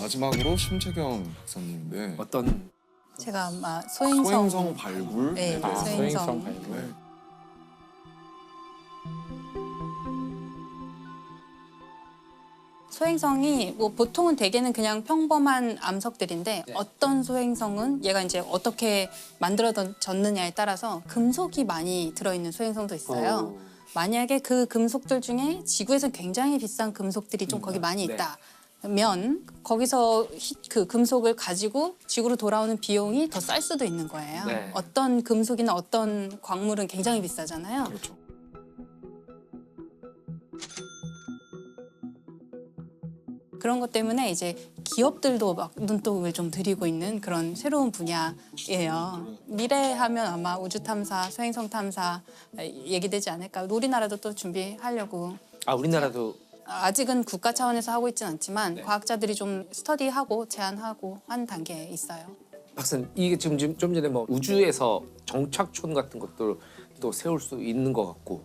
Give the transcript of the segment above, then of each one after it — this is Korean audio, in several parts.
마지막으로 심채경 박사님인데 어떤 제가 아마 소행성, 소행성 발굴. 네, 네. 소행성. 발굴. 네. 소행성이 뭐 보통은 대개는 그냥 평범한 암석들인데 어떤 소행성은 얘가 이제 어떻게 만들어졌느냐에 따라서 금속이 많이 들어있는 소행성도 있어요. 만약에 그 금속들 중에 지구에서 굉장히 비싼 금속들이 좀 거기 많이 있다면 거기서 그 금속을 가지고 지구로 돌아오는 비용이 더 쌀 수도 있는 거예요. 네. 어떤 금속이나 어떤 광물은 굉장히 비싸잖아요. 그렇죠. 그런 것 때문에 이제 기업들도 막 눈독을 좀 들이고 있는 그런 새로운 분야예요. 미래하면 아마 우주 탐사, 소행성 탐사 얘기되지 않을까. 우리나라도 또 준비하려고. 아 우리나라도 아직은 국가 차원에서 하고 있지는 않지만 과학자들이 좀 스터디하고 제안하고 한 단계에 있어요. 박사님 이게 지금 좀 전에 뭐 우주에서 정착촌 같은 것도 또 세울 수 있는 것 같고.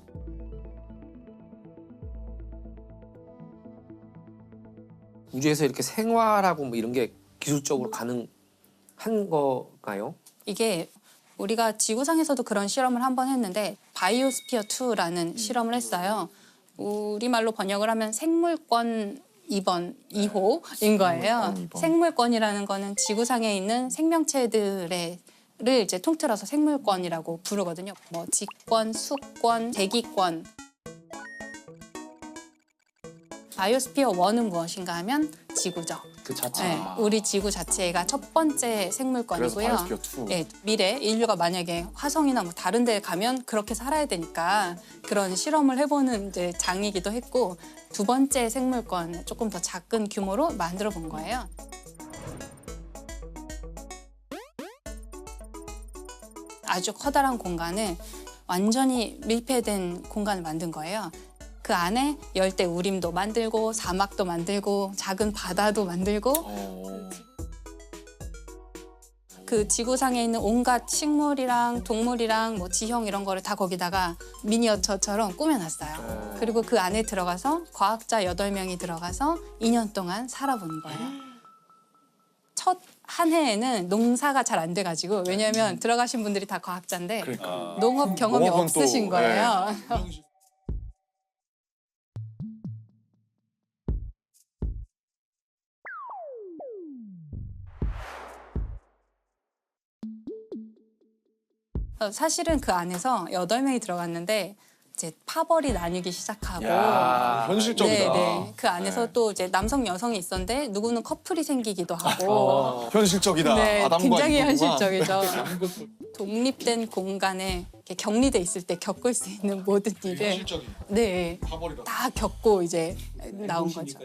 우주에서 이렇게 생활하고 뭐 이런 게 기술적으로 가능한 건가요? 이게 우리가 지구상에서도 그런 실험을 한 번 했는데 바이오스피어 2라는 실험을 했어요. 우리말로 번역을 하면 생물권 2호인 거예요. 생물권이라는 거는 지구상에 있는 생명체들을 이제 통틀어서 생물권이라고 부르거든요. 뭐 직권, 수권, 대기권. 바이오스피어 1은 무엇인가 하면 지구죠. 그 자체. 네, 우리 지구 자체가 첫 번째 생물권이고요. 그래서 바이오스피어 2. 네, 미래 인류가 만약에 화성이나 뭐 다른 데 가면 그렇게 살아야 되니까 그런 실험을 해보는 이제 장이기도 했고 두 번째 생물권 조금 더 작은 규모로 만들어 본 거예요. 아주 커다란 공간을 완전히 밀폐된 공간을 만든 거예요. 그 안에 열대 우림도 만들고 사막도 만들고 작은 바다도 만들고 그 지구상에 있는 온갖 식물이랑 동물이랑 뭐 지형 이런 거를 다 거기다가 미니어처처럼 꾸며놨어요. 그리고 그 안에 들어가서 과학자 8명이 들어가서 2년 동안 살아보는 거예요. 첫 한 해에는 농사가 잘 안 돼가지고 왜냐하면 들어가신 분들이 다 과학자인데 그러니까. 농업 경험이 농업은 없으신 또, 거예요. 사실은 그 안에서 8명이 들어갔는데 이제 파벌이 나뉘기 시작하고 야, 현실적이다. 네. 그 안에서 네. 또 이제 남성 여성이 있었는데 누구는 커플이 생기기도 하고 현실적이다. 네, 아담과 굉장히 이브구만. 현실적이죠. 독립된 공간에 이렇게 격리돼 있을 때 겪을 수 있는 모든 일을 현실적인 네, 파벌이다. 다 겪고 이제 나온 거죠.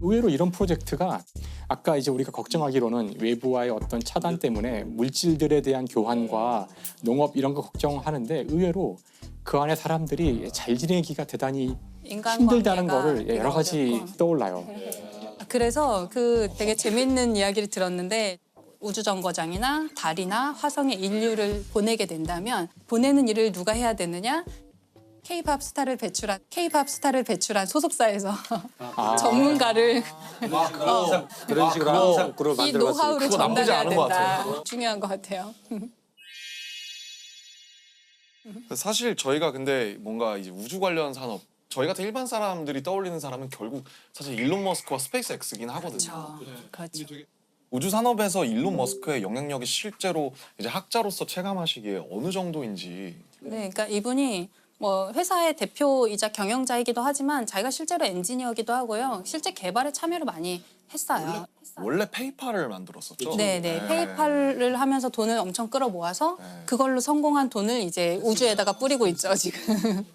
의외로 이런 프로젝트가 아까 이제 우리가 걱정하기로는 외부와의 어떤 차단 때문에 물질들에 대한 교환과 농업 이런 거 걱정하는데 의외로 그 안에 사람들이 잘 지내기가 대단히 힘들다는 거를 여러 가지 떠올라요. 그래서 그 되게 재밌는 이야기를 들었는데 우주정거장이나 달이나 화성에 인류를 보내게 된다면 보내는 일을 누가 해야 되느냐? K-팝 스타를 배출한 소속사에서 전문가를 그런 식으로 항상 그룹 이 노하우를 그거 나쁘지 전달해야 않은 것 된다. 같아요. 중요한 것 같아요. 사실 저희가 근데 뭔가 이제 우주 관련 산업 저희 같은 일반 사람들이 떠올리는 사람은 결국 사실 일론 머스크와 스페이스X이긴 하거든요. 그렇죠. 우주 산업에서 일론 머스크의 영향력이 실제로 이제 학자로서 체감하시기에 어느 정도인지. 네, 그러니까 이분이 뭐 회사의 대표이자 경영자이기도 하지만 자기가 실제로 엔지니어기도 하고요. 실제 개발에 참여를 많이 했어요. 원래 페이팔을 만들었었죠. 네. 페이팔을 하면서 돈을 엄청 끌어 모아서 네. 그걸로 성공한 돈을 이제 우주에다가 뿌리고 있죠, 지금.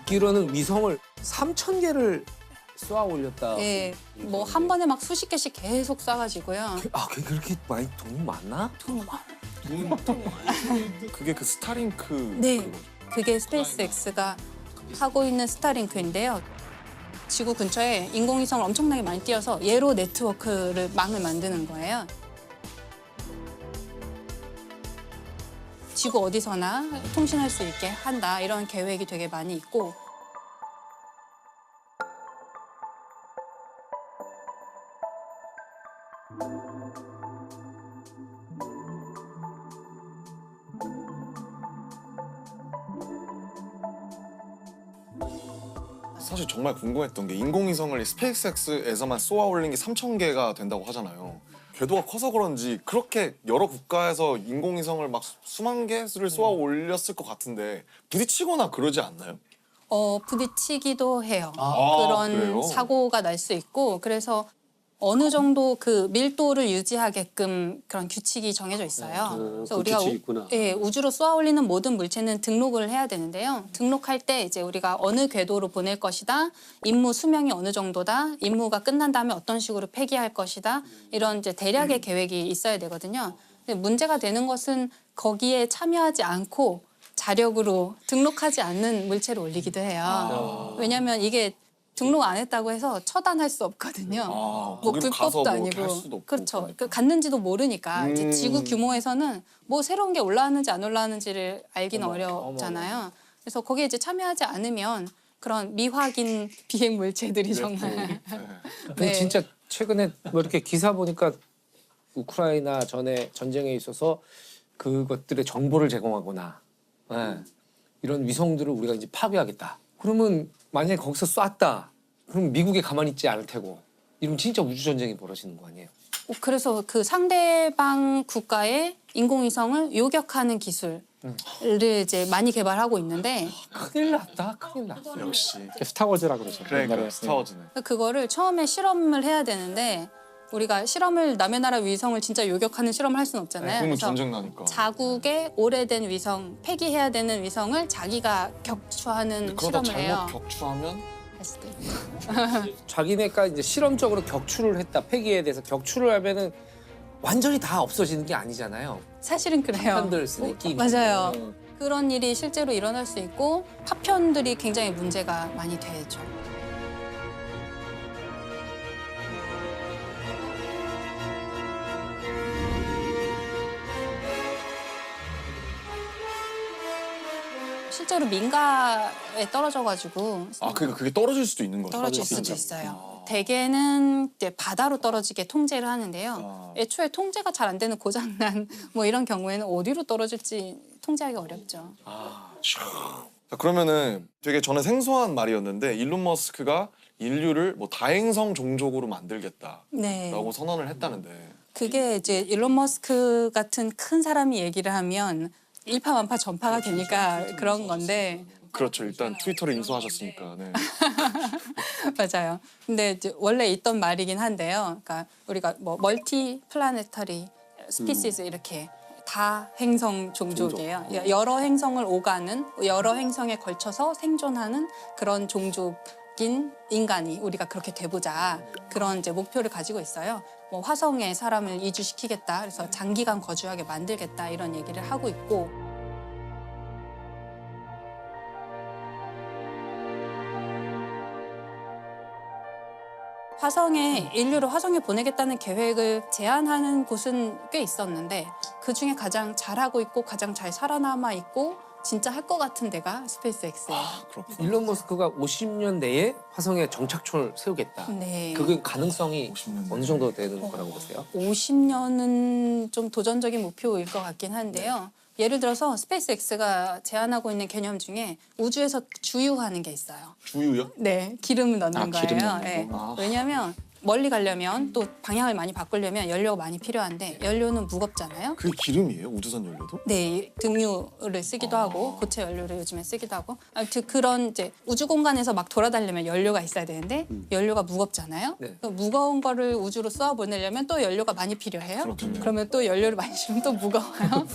듣기로는 위성을 3,000개를 쏘아 올렸다. 예, 뭐 한 번에 막 수십 개씩 계속 쏴가지고요. 아, 그렇게 많이 돈이 많나? 그게 그 스타링크. 네, 그거. 그게 스페이스X가 하고 있는 스타링크인데요. 지구 근처에 인공위성을 엄청나게 많이 띄워서 얘로 네트워크를 망을 만드는 거예요. 지구 어디서나 통신할 수 있게 한다 이런 계획이 되게 많이 있고 사실 정말 궁금했던 게 인공위성을 스페이스X에서만 쏘아 올린 게 3,000개가 된다고 하잖아요. 궤도가 커서 그런지 그렇게 여러 국가에서 인공위성을 막 수만 개를 쏘아 올렸을 것 같은데 부딪히거나 그러지 않나요? 부딪히기도 해요. 아, 그런 그래요? 사고가 날 수 있고 그래서 어느 정도 그 밀도를 유지하게끔 그런 규칙이 정해져 있어요. 그 우리가 규칙이 있구나. 예, 우주로 쏘아 올리는 모든 물체는 등록을 해야 되는데요. 등록할 때 이제 우리가 어느 궤도로 보낼 것이다, 임무 수명이 어느 정도다, 임무가 끝난 다음에 어떤 식으로 폐기할 것이다 이런 이제 대략의 계획이 있어야 되거든요. 근데 문제가 되는 것은 거기에 참여하지 않고 자력으로 등록하지 않는 물체를 올리기도 해요. 왜냐하면 이게 등록 안 했다고 해서 처단할 수 없거든요. 뭐 거기로 가서 불법도 뭐 이렇게 할 아니고 수도 없고 그렇죠. 그러니까. 그 갔는지도 모르니까 이제 지구 규모에서는 뭐 새로운 게 올라왔는지 안 올라왔는지를 알기는 어렵잖아요. 그래서 거기에 이제 참여하지 않으면 그런 미확인 비행 물체들이 정말 근데 네. 진짜 최근에 뭐 이렇게 기사 보니까 우크라이나 전에 전쟁에 있어서 그것들의 정보를 제공하거나 예, 이런 위성들을 우리가 이제 파괴하겠다. 그러면 만약에 거기서 쐈다. 그럼 미국이 가만히 있지 않을 테고. 이러면 진짜 우주 전쟁이 벌어지는 거 아니에요? 그래서 그 상대방 국가의 인공위성을 요격하는 기술을 이제 많이 개발하고 있는데 큰일 났다. 큰일 났어. 역시. 스타워즈라 그러죠. 그러니까 옛날에. 스타워즈네. 그거를 처음에 실험을 해야 되는데 우리가 실험을 남의 나라 위성을 진짜 요격하는 실험을 할 수는 없잖아요. 그러면 그래서 전쟁 나니까. 자국의 오래된 위성, 폐기해야 되는 위성을 자기가 격추하는 그러다 실험을 해요. 잘못 격추하면 할 수도 있고. 자기네가 이제 실험적으로 격추를 했다. 폐기에 대해서 격추를 하면은 완전히 다 없어지는 게 아니잖아요. 사실은 그래요. 파편들 쓰는 끼. 맞아요. 그런 일이 실제로 일어날 수 있고 파편들이 굉장히 문제가 많이 되죠. 실제로 민가에 떨어져가지고 그러니까 그게 떨어질 수도 있는 거죠. 떨어질 수도 있어요. 대개는 이제 바다로 떨어지게 통제를 하는데요. 애초에 통제가 잘 안 되는 고장난 뭐 이런 경우에는 어디로 떨어질지 통제하기 어렵죠. 자, 그러면은 되게 저는 생소한 말이었는데 일론 머스크가 인류를 뭐 다행성 종족으로 만들겠다라고 네. 선언을 했다는데 그게 이제 일론 머스크 같은 큰 사람이 얘기를 하면 일파만파 전파가 되니까 그런 건데 그렇죠. 일단 트위터를 인수하셨으니까. 네. 맞아요. 근데 이제 원래 있던 말이긴 한데요. 그러니까 우리가 뭐 멀티 플라네터리 스피시스 이렇게 다 행성 종족이에요. 여러 행성을 오가는 여러 행성에 걸쳐서 생존하는 그런 종족인 인간이 우리가 그렇게 돼보자 그런 이제 목표를 가지고 있어요. 뭐 화성에 사람을 이주시키겠다. 그래서 장기간 거주하게 만들겠다 이런 얘기를 하고 있고. 인류를 화성에 보내겠다는 계획을 제안하는 곳은 꽤 있었는데 그중에 가장 잘하고 있고 가장 잘 살아남아 있고 진짜 할 것 같은 데가 스페이스X예요. 그렇구나. 일론 머스크가 50년 내에 화성에 정착촌을 세우겠다. 네. 그게 가능성이 50년 어느 정도 되는 거라고 보세요? 50년은 좀 도전적인 목표일 것 같긴 한데요. 예를 들어서 스페이스X가 제안하고 있는 개념 중에 우주에서 주유하는 게 있어요. 주유요? 네, 기름을 넣는 거예요. 기름 넣는 네. 거. 왜냐하면 멀리 가려면 또 방향을 많이 바꾸려면 연료가 많이 필요한데 연료는 무겁잖아요. 그게 기름이에요? 우주선 연료도? 네, 등유를 쓰기도 하고 고체 연료를 요즘에 쓰기도 하고 아무튼 그런 이제 우주 공간에서 막 돌아다니려면 연료가 있어야 되는데 연료가 무겁잖아요. 네. 그 무거운 거를 우주로 쏘아 보내려면 또 연료가 많이 필요해요. 그렇군요. 그러면 또 연료를 많이 주면 또 무거워요.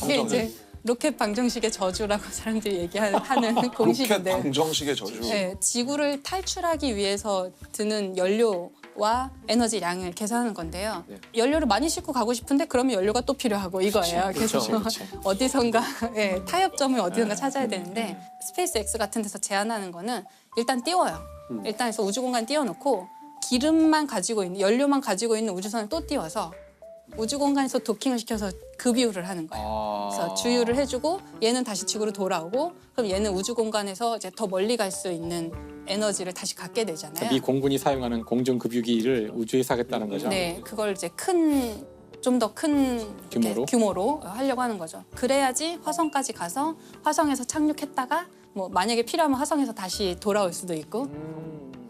이게 이제 로켓 방정식의 저주라고 사람들이 얘기하는 로켓 공식인데 방정식의 저주. 네, 지구를 탈출하기 위해서 드는 연료와 에너지량을 계산하는 건데요. 연료를 많이 싣고 가고 싶은데 그러면 연료가 또 필요하고 이거예요. 그래서 어디선가 타협점을 어디선가 찾아야 되는데 스페이스 X 같은 데서 제안하는 거는 일단 띄워요. 일단 해서 우주공간 띄워놓고 기름만 가지고 있는 연료만 가지고 있는 우주선을 또 띄워서 우주공간에서 도킹을 시켜서 급유를 하는 거예요. 그래서 주유를 해주고 얘는 다시 지구로 돌아오고 그럼 얘는 우주공간에서 이제 더 멀리 갈 수 있는 에너지를 다시 갖게 되잖아요. 미 공군이 사용하는 공중급유기를 우주에서 하겠다는 거죠. 네, 그걸 이제 좀 더 큰 규모로 하려고 하는 거죠. 그래야지 화성까지 가서 화성에서 착륙했다가 뭐 만약에 필요하면 화성에서 다시 돌아올 수도 있고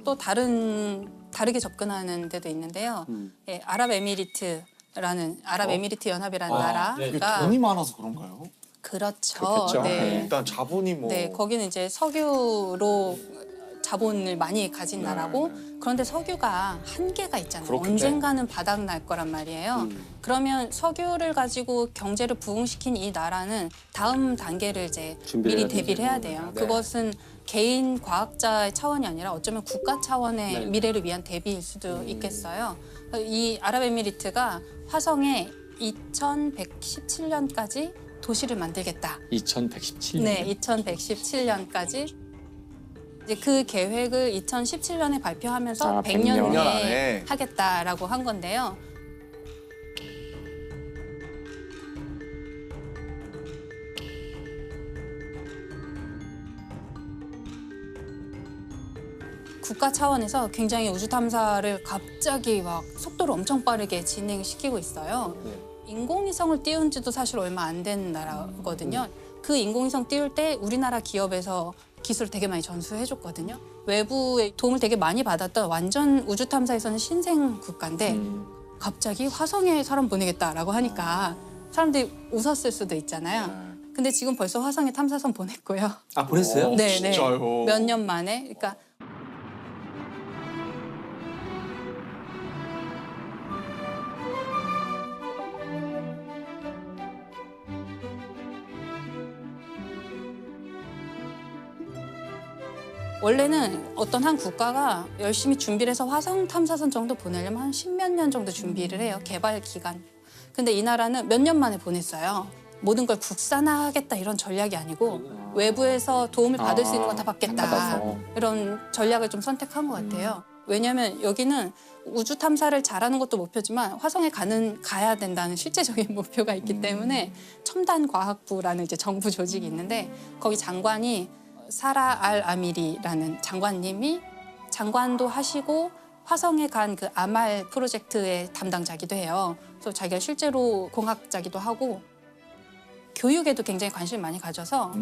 또 다르게 접근하는 데도 있는데요. 예, 아랍에미리트 연합이라는 이게 나라가 돈이 많아서 그런가요? 그렇죠. 그렇겠죠. 네. 일단 자본이 뭐 네, 거기는 이제 석유로 자본을 많이 가진 나라고 그런데 석유가 한계가 있잖아요. 그렇겠죠. 언젠가는 바닥 날 거란 말이에요. 그러면 석유를 가지고 경제를 부흥시킨 이 나라는 다음 단계를 이제 미리 대비를 해야 돼요. 그것은 개인 과학자의 차원이 아니라 어쩌면 국가 차원의 미래를 위한 대비일 수도 있겠어요. 이 아랍에미리트가 화성에 2117년까지 도시를 만들겠다. 2117년. 네, 2117년까지 이제 그 계획을 2017년에 발표하면서 100년 100년 후에 안에. 하겠다라고 한 건데요. 국가 차원에서 굉장히 우주 탐사를 갑자기 막 속도를 엄청 빠르게 진행시키고 있어요. 인공위성을 띄운 지도 사실 얼마 안 된 나라거든요. 그 인공위성 띄울 때 우리나라 기업에서 기술을 되게 많이 전수해줬거든요. 외부의 도움을 되게 많이 받았던 완전 우주 탐사에서는 신생 국가인데 갑자기 화성에 사람 보내겠다라고 하니까 사람들이 웃었을 수도 있잖아요. 근데 지금 벌써 화성에 탐사선 보냈고요. 아 보냈어요? 네, 진짜요? 몇 년 만에. 그러니까 원래는 어떤 한 국가가 열심히 준비를 해서 화성 탐사선 정도 보내려면 한 10몇 년 정도 준비를 해요. 개발 기간. 근데 이 나라는 몇 년 만에 보냈어요. 모든 걸 국산화하겠다 이런 전략이 아니고 외부에서 도움을 받을 수 있는 건 다 받겠다. 받아서. 이런 전략을 좀 선택한 것 같아요. 왜냐하면 여기는 우주 탐사를 잘하는 것도 목표지만 화성에 가야 된다는 실제적인 목표가 있기 때문에 첨단 과학부라는 이제 정부 조직이 있는데 거기 장관이 사라 알 아미리라는 장관님이 장관도 하시고 화성에 간 그 아말 프로젝트의 담당자기도 해요. 그래서 자기가 실제로 공학자기도 하고 교육에도 굉장히 관심을 많이 가져서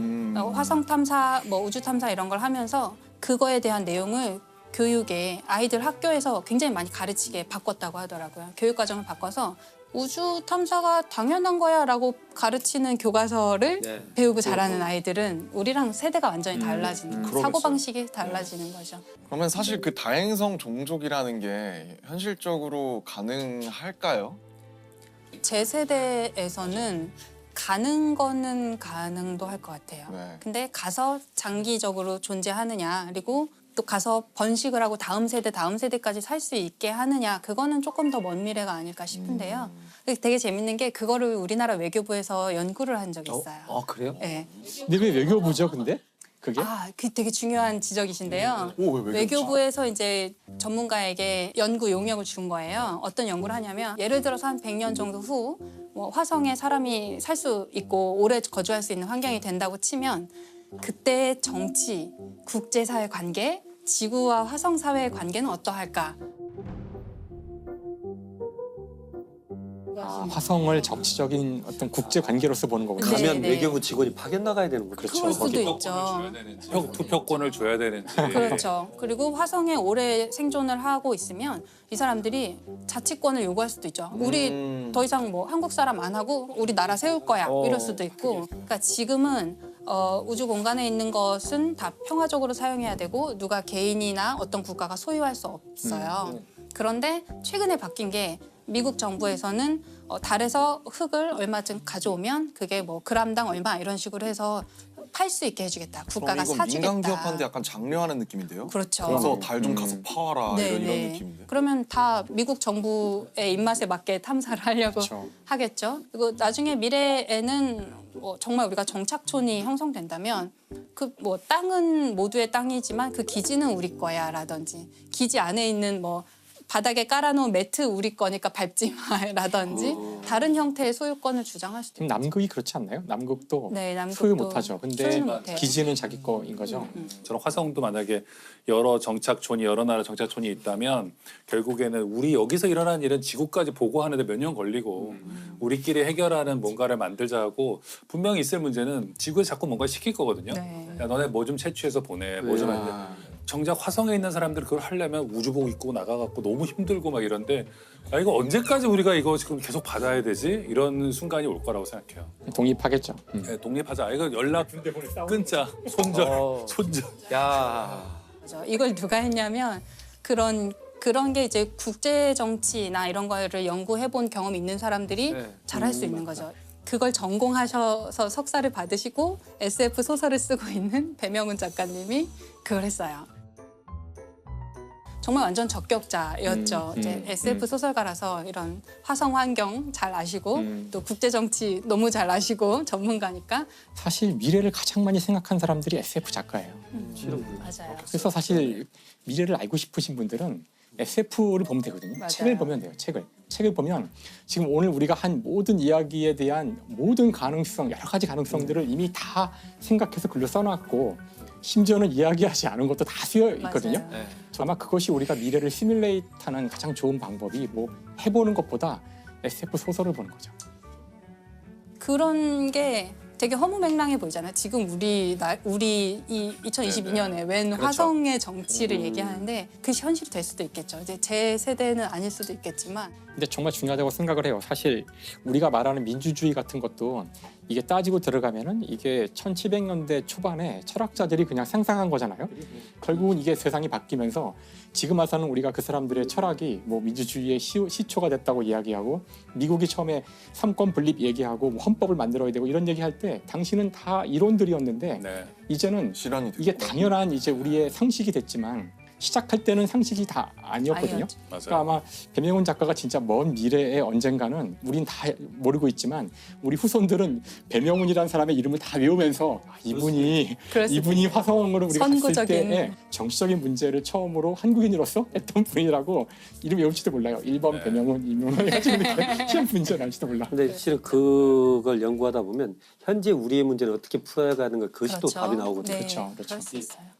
화성 탐사, 뭐 우주 탐사 이런 걸 하면서 그거에 대한 내용을 교육에 아이들 학교에서 굉장히 많이 가르치게 바꿨다고 하더라고요. 교육 과정을 바꿔서 우주 탐사가 당연한 거야라고 가르치는 교과서를 배우고 자라는 아이들은 우리랑 세대가 완전히 달라지는 그러겠어요. 사고 방식이 달라지는 거죠. 그러면 사실 그 다행성 종족이라는 게 현실적으로 가능할까요? 제 세대에서는 가는 거는 가능도 할 것 같아요. 네. 근데 가서 장기적으로 존재하느냐 그리고 또 가서 번식을 하고 다음 세대까지 살 수 있게 하느냐 그거는 조금 더 먼 미래가 아닐까 싶은데요. 되게 재밌는 게 그거를 우리나라 외교부에서 연구를 한 적이 있어요. 그래요? 네. 근데 왜 외교부죠, 근데? 그게? 그 되게 중요한 지적이신데요. 오, 왜 외교부죠? 외교부에서 이제 전문가에게 연구 용역을 준 거예요. 어떤 연구를 하냐면 예를 들어서 한 100년 정도 후 뭐 화성에 사람이 살 수 있고 오래 거주할 수 있는 환경이 된다고 치면 그때의 정치, 국제사회 관계, 지구와 화성 사회의 관계는 어떠할까? 화성을 정치적인 어떤 국제 관계로서 보는 거군요. 네, 가면 네. 외교부 직원이 파견 나가야 되는 거죠. 그럴 수도 거기. 있죠. 투표권을 줘야 되는지. 그렇죠. 그리고 화성에 오래 생존을 하고 있으면 이 사람들이 자치권을 요구할 수도 있죠. 우리 더 이상 뭐 한국 사람 안 하고 우리 나라 세울 거야 이럴 수도 있고. 그러니까 지금은 우주 공간에 있는 것은 다 평화적으로 사용해야 되고 누가 개인이나 어떤 국가가 소유할 수 없어요. 그런데 최근에 바뀐 게 미국 정부에서는 달에서 흙을 얼마쯤 가져오면 그게 뭐 그람당 얼마 이런 식으로 해서 팔 수 있게 해주겠다. 국가가 이건 사주겠다. 민간 기업한테 약간 장려하는 느낌인데요. 그렇죠. 그래서 달 좀 가서 파와라 네, 이런 네. 느낌인데. 그러면 다 미국 정부의 입맛에 맞게 탐사를 하려고 그렇죠. 하겠죠. 그리고 나중에 미래에는 정말 우리가 정착촌이 형성된다면 그 뭐 땅은 모두의 땅이지만 그 기지는 우리 거야라든지 기지 안에 있는 뭐 바닥에 깔아놓은 매트 우리 거니까 밟지 마라든지 다른 형태의 소유권을 주장할 수도 지금 있죠. 남극이 그렇지 않나요? 남극도 네, 남극도 소유 못하죠. 근데 소유는 못해요. 기지는 자기 거인 거죠. 저는 화성도 만약에 여러 정착촌이 여러 나라 정착촌이 있다면 결국에는 우리 여기서 일어난 일은 지구까지 보고하는데 몇 년 걸리고 우리끼리 해결하는 뭔가를 만들자 하고 분명히 있을 문제는 지구에서 자꾸 뭔가 시킬 거거든요. 네. 야, 너네 뭐 좀 채취해서 보내. 뭐 좀 하는데 정작 화성에 있는 사람들 그걸 하려면 우주복 입고 나가갖고 너무 힘들고 막 이런데 야, 이거 언제까지 우리가 이거 지금 계속 받아야 되지? 이런 순간이 올 거라고 생각해요. 독립하겠죠. 네, 독립하자. 이거 연락 끊자. 손절. 야. 그죠. 이걸 누가 했냐면 그런 게 이제 국제 정치나 이런 거를 연구해 본 경험이 있는 사람들이 네. 잘할 수 있는 거죠. 그걸 전공하셔서 석사를 받으시고 SF 소설을 쓰고 있는 배명훈 작가님이 그걸 했어요. 정말 완전 적격자였죠. 이제 SF 소설가라서 이런 화성 환경 잘 아시고 또 국제 정치 너무 잘 아시고 전문가니까 사실 미래를 가장 많이 생각한 사람들이 SF 작가예요. 맞아요. 그래서 사실 미래를 알고 싶으신 분들은 SF를 보면 되거든요. 맞아요. 책을 보면 돼요. 책을 보면 지금 오늘 우리가 한 모든 이야기에 대한 모든 가능성, 여러 가지 가능성들을 이미 다 생각해서 글로 써놨고 심지어는 이야기하지 않은 것도 다 쓰여 있거든요. 맞아요. 네. 아마 그것이 우리가 미래를 시뮬레이트하는 가장 좋은 방법이 뭐 해보는 것보다 SF 소설을 보는 거죠. 그런 게 되게 허무맹랑해 보이잖아요. 지금 우리 이 2022년에 웬 화성의 정치를 얘기하는데 그것이 현실이 될 수도 있겠죠. 이제 제 세대는 아닐 수도 있겠지만 근데 정말 중요하다고 생각을 해요. 사실 우리가 말하는 민주주의 같은 것도 이게 따지고 들어가면은 이게 1700년대 초반에 철학자들이 그냥 상상한 거잖아요. 결국은 이게 세상이 바뀌면서 지금 와서는 우리가 그 사람들의 철학이 뭐 민주주의의 시초가 됐다고 이야기하고 미국이 처음에 삼권 분립 얘기하고 뭐 헌법을 만들어야 되고 이런 얘기할 때 당시는 다 이론들이었는데 네. 이제는 실현이 됐고. 이게 당연한 이제 우리의 상식이 됐지만 시작할 때는 상식이 다 아니었거든요. 아니었죠. 맞아요. 그러니까 아마 배명훈 작가가 진짜 먼 미래에 언젠가는 우린 다 모르고 있지만 우리 후손들은 배명훈이라는 사람의 이름을 다 외우면서 그럴 수도 이분이 화성으로 우리가 갔을 선구적인- 때 정치적인 문제를 처음으로 한국인으로서 했던 분이라고 이름 외울지도 몰라요. 1번 네. 배명훈, 2번 해가지고 시험 문제 날지도 몰라. 근데 실은 그걸 연구하다 보면 현재 우리의 문제를 어떻게 풀어가는 가 그것이 또 답이 나오거든요. 네, 그렇죠, 그렇죠. 그럴 수 있어요.